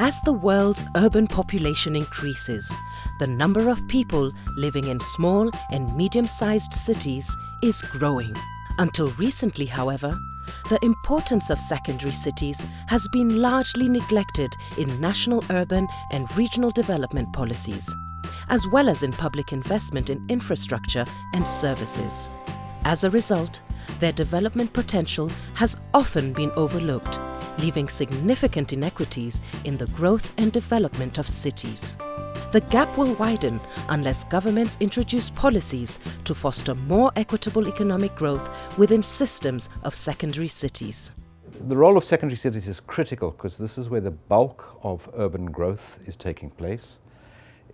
As the world's urban population increases, the number of people living in small and medium-sized cities is growing. Until recently, however, the importance of secondary cities has been largely neglected in national urban and regional development policies, as well as in public investment in infrastructure and services. As a result, their development potential has often been overlooked, leaving significant inequities in the growth and development of cities. The gap will widen unless governments introduce policies to foster more equitable economic growth within systems of secondary cities. The role of secondary cities is critical because this is where the bulk of urban growth is taking place.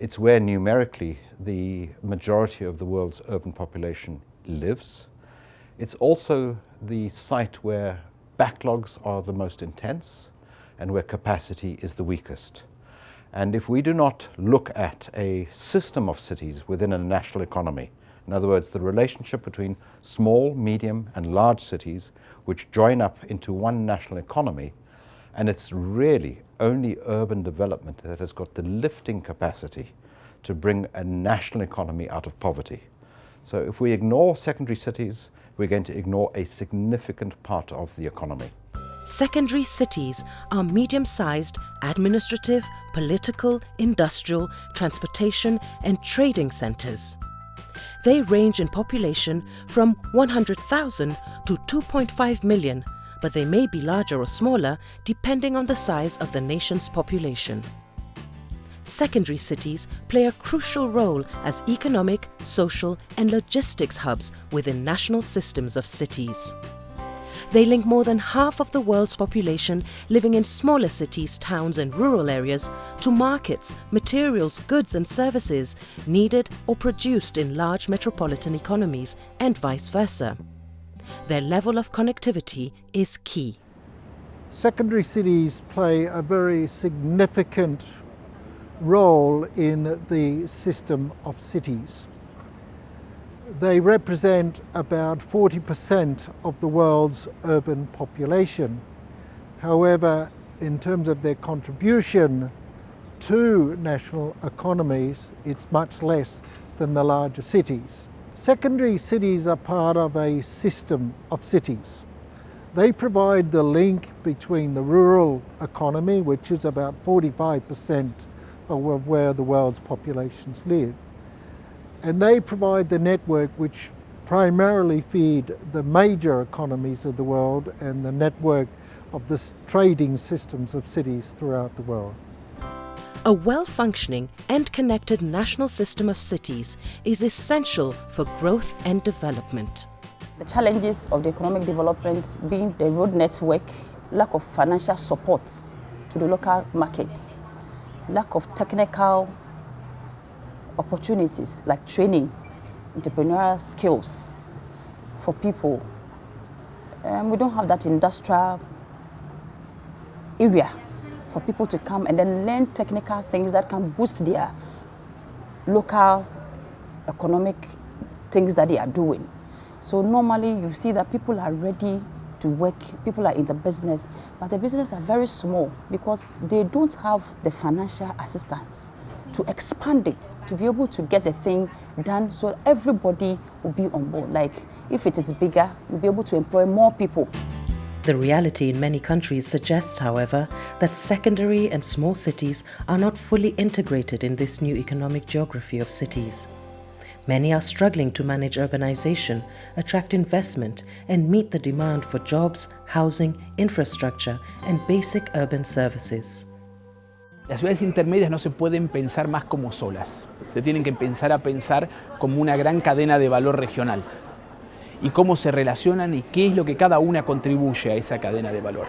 It's where numerically the majority of the world's urban population lives. It's also the site where backlogs are the most intense and where capacity is the weakest. And if we do not look at a system of cities within a national economy, in other words, the relationship between small, medium and large cities which join up into one national economy, and it's really only urban development that has got the lifting capacity to bring a national economy out of poverty. So if we ignore secondary cities, we're going to ignore a significant part of the economy. Secondary cities are medium-sized administrative, political, industrial, transportation and trading centers. They range in population from 100,000 to 2.5 million, but they may be larger or smaller depending on the size of the nation's population. Secondary cities play a crucial role as economic, social and logistics hubs within national systems of cities. They link more than half of the world's population living in smaller cities, towns and rural areas to markets, materials, goods and services needed or produced in large metropolitan economies and vice versa. Their level of connectivity is key. Secondary cities play a very significant role in the system of cities. They represent about 40% of the world's urban population. However, in terms of their contribution to national economies, it's much less than the larger cities. Secondary cities are part of a system of cities. They provide the link between the rural economy, which is about 45% of where the world's populations live. And they provide the network which primarily feed the major economies of the world and the network of the trading systems of cities throughout the world. A well-functioning and connected national system of cities is essential for growth and development. The challenges of the economic development being the road network, lack of financial supports to the local markets, lack of technical opportunities like training, entrepreneurial skills for people. We don't have that industrial area for people to come and then learn technical things that can boost their local economic things that they are doing. So normally you see that people are ready to work, people are in the business, but the business are very small because they don't have the financial assistance to expand it, to be able to get the thing done so everybody will be on board. Like if it is bigger, you'll be able to employ more people. The reality in many countries suggests, however, that secondary and small cities are not fully integrated in this new economic geography of cities. Many are struggling to manage urbanization, attract investment, and meet the demand for jobs, housing, infrastructure, and basic urban services. Las ciudades intermedias no se pueden pensar más como solas. Se tienen que empezar a pensar como una gran cadena de valor regional. Y cómo se relacionan y qué es lo que cada una contribuye a esa cadena de valor.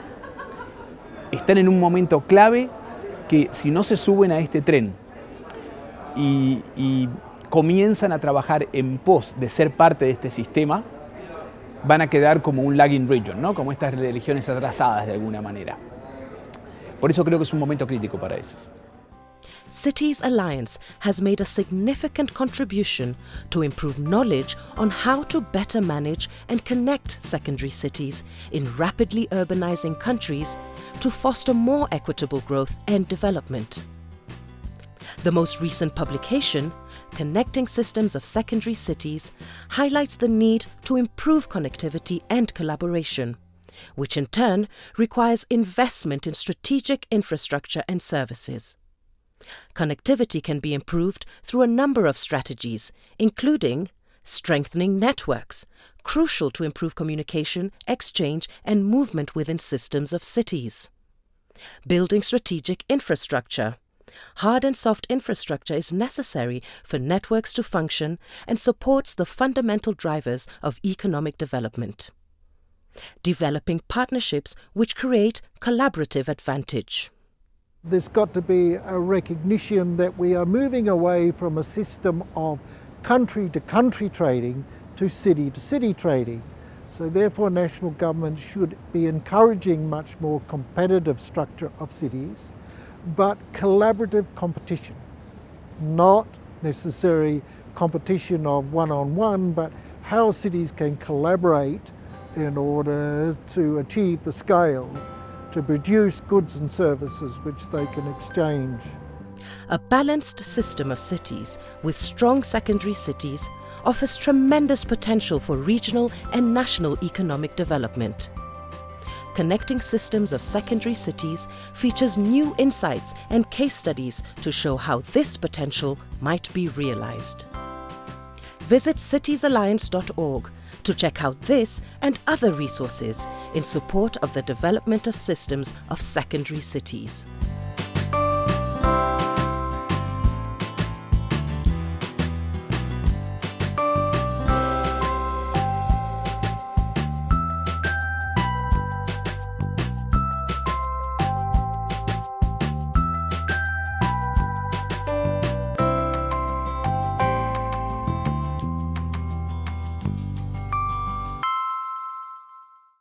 Están en un momento clave que si no se suben a este tren y comienzan a trabajar en pos de ser parte de este sistema, van a quedar como un lagging region, ¿no? Como estas regiones atrasadas de alguna manera. Por eso creo que es un momento crítico para eso. Cities Alliance has made a significant contribution to improve knowledge on how to better manage and connect secondary cities in rapidly urbanizing countries to foster more equitable growth and development. The most recent publication, Connecting Systems of Secondary Cities, highlights the need to improve connectivity and collaboration, which in turn requires investment in strategic infrastructure and services. Connectivity can be improved through a number of strategies, including strengthening networks, crucial to improve communication, exchange, and movement within systems of cities. Building strategic infrastructure. Hard and soft infrastructure is necessary for networks to function and supports the fundamental drivers of economic development. Developing partnerships which create collaborative advantage. There's got to be a recognition that we are moving away from a system of country-to-country trading to city-to-city trading. So therefore national government should be encouraging much more competitive structure of cities, but collaborative competition, not necessary competition of one-on-one, but how cities can collaborate in order to achieve the scale to produce goods and services which they can exchange. A balanced system of cities with strong secondary cities offers tremendous potential for regional and national economic development. Connecting Systems of Secondary Cities features new insights and case studies to show how this potential might be realized. Visit citiesalliance.org to check out this and other resources in support of the development of systems of secondary cities.